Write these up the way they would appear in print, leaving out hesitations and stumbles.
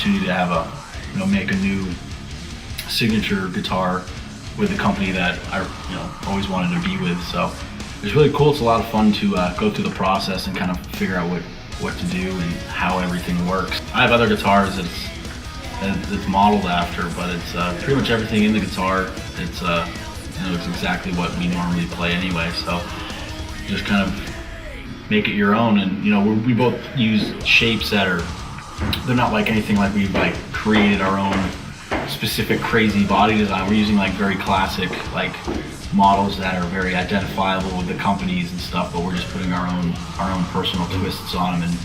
opportunity to have make a new signature guitar with a company that I always wanted to be with. So it's really cool. It's a lot of fun to go through the process and kind of figure out what to do and how everything works. I have other guitars that it's modeled after, but it's pretty much everything in the guitar. It's it's exactly what we normally play anyway. So just kind of make it your own. And we both use shapes they're not like anything like we've created our own specific crazy body design. We're using very classic models that are very identifiable with the companies and stuff, but we're just putting our own personal twists on them and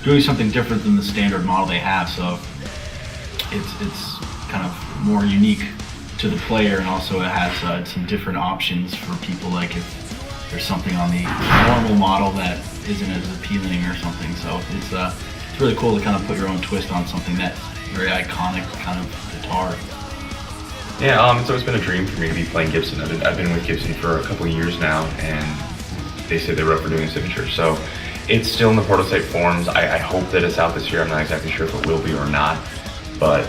doing something different than the standard model they have. So it's kind of more unique to the player, and also it has some different options for people, like if there's something on the normal model that isn't as appealing or something. So it's really cool to kind of put your own twist on something that's very iconic kind of guitar. Yeah, it's always been a dream for me to be playing Gibson. I've been with Gibson for a couple of years now, and they said they were up for doing a signature. So it's still in the prototype forms. I hope that it's out this year. I'm not exactly sure if it will be or not, but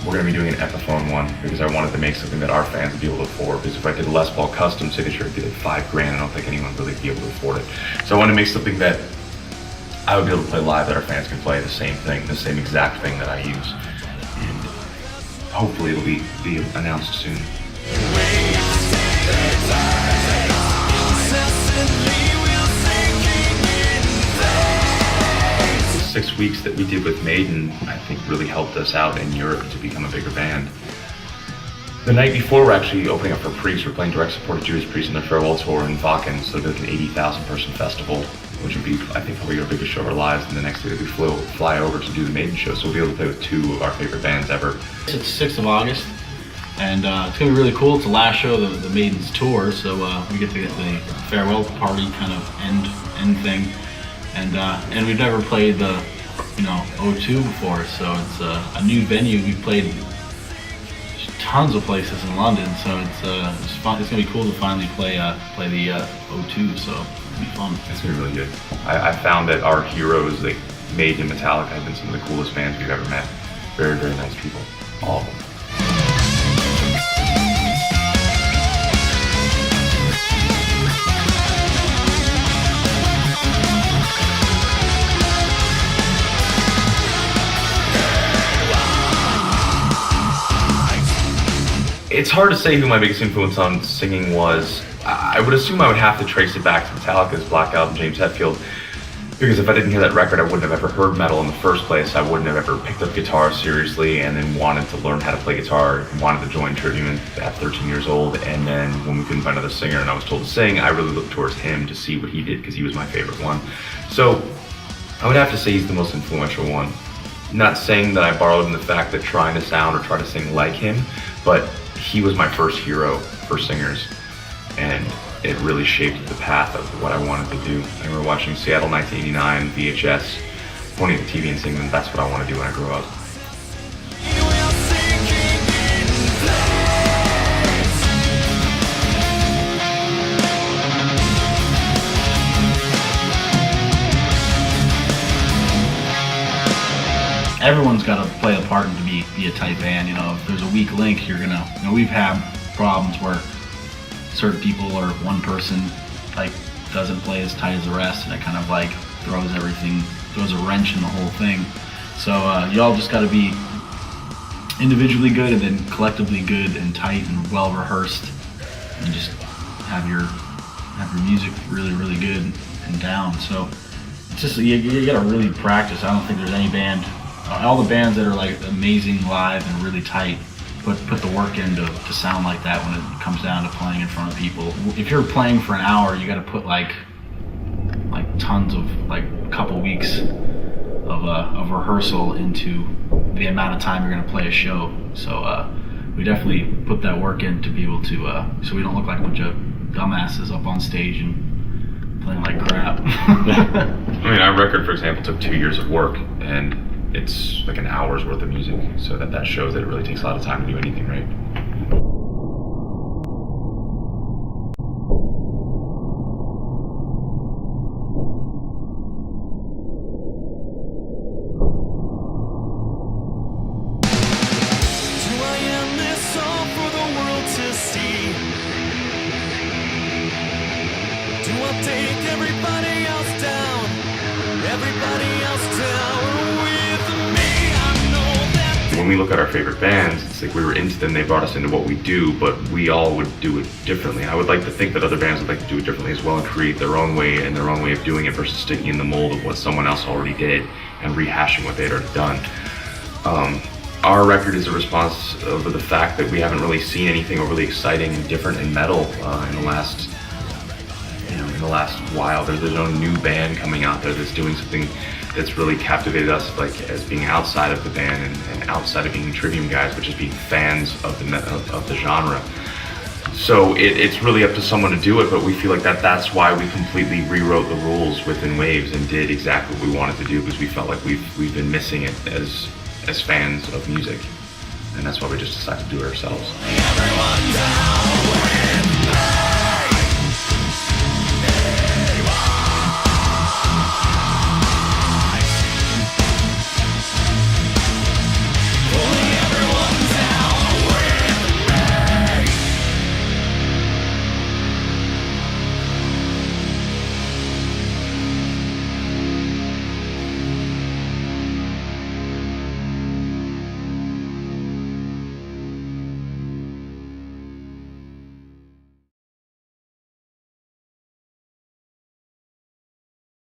we're going to be doing an Epiphone one because I wanted to make something that our fans would be able to afford. Because if I did a Les Paul custom signature, it'd be like $5,000. I don't think anyone would really be able to afford it. So I wanted to make something that I would be able to play live, that our fans can play the same thing, the same exact thing that I use. And hopefully it'll be announced soon. 6 weeks that we did with Maiden, I think really helped us out in Europe to become a bigger band. The night before, we're actually opening up for Priest. We're playing direct support to Judas Priest on their farewell tour in Wacken, so it'll be like an 80,000 person festival, which would be, I think, probably our biggest show of our lives. And the next day we fly over to do the Maiden show, so we'll be able to play with 2 of our favorite bands ever. It's 6th of August, and it's gonna be really cool. It's the last show of the Maiden's tour, so we get to get the farewell party kind of end thing. And we've never played the O2 before, so it's a new venue. We've played tons of places in London, so it's fun. It's gonna be cool to finally play the O2, so it'll be fun. It's gonna be really good. I found that our heroes, like Maiden and Metallica, have been some of the coolest bands we've ever met. Very, very nice people, all of them. It's hard to say who my biggest influence on singing was. I would assume I would have to trace it back to Metallica's Black Album, James Hetfield, because if I didn't hear that record, I wouldn't have ever heard metal in the first place. I wouldn't have ever picked up guitar seriously and then wanted to learn how to play guitar, wanted to join Trivium at 13 years old, and then when we couldn't find another singer and I was told to sing, I really looked towards him to see what he did because he was my favorite one. So I would have to say he's the most influential one. Not saying that I borrowed in the fact that trying to sound or try to sing like him, but he was my first hero for singers, and it really shaped the path of what I wanted to do. I remember watching Seattle 1989 VHS, pointing at the TV and saying, that's what I want to do when I grow up. Everyone's got to play a part and to be a tight band. If there's a weak link, you're gonna. We've had problems where certain people or one person doesn't play as tight as the rest, and it kind of throws a wrench in the whole thing. So y'all just got to be individually good and then collectively good and tight and well rehearsed, and just have your music really, really good and down. So it's just you got to really practice. I don't think there's any band. All the bands that are amazing live and really tight put the work in to sound like that when it comes down to playing in front of people. If you're playing for an hour, you got to put tons of a couple weeks of rehearsal into the amount of time you're going to play a show. So we definitely put that work in to be able to so we don't look like a bunch of dumbasses up on stage and playing like crap. Our record, for example, took 2 years of work, and it's like an hour's worth of music, so that shows that it really takes a lot of time to do anything right. take everybody else down. Everybody else down with me. I know that. When we look at our favorite bands, it's like we were into them, they brought us into what we do, but we all would do it differently. I would like to think that other bands would like to do it differently as well and create their own way and their own way of doing it versus sticking in the mold of what someone else already did and rehashing what they'd already done. Our record is a response of the fact that we haven't really seen anything overly exciting and different in metal in the last while. There's no new band coming out there that's doing something that's really captivated us, like as being outside of the band and outside of being Trivium guys, which is being fans of the genre. So it's really up to someone to do it, but we feel like that's why we completely rewrote the rules within Waves and did exactly what we wanted to do, because we felt like we've been missing it as fans of music, and that's why we just decided to do it ourselves. Everyone down.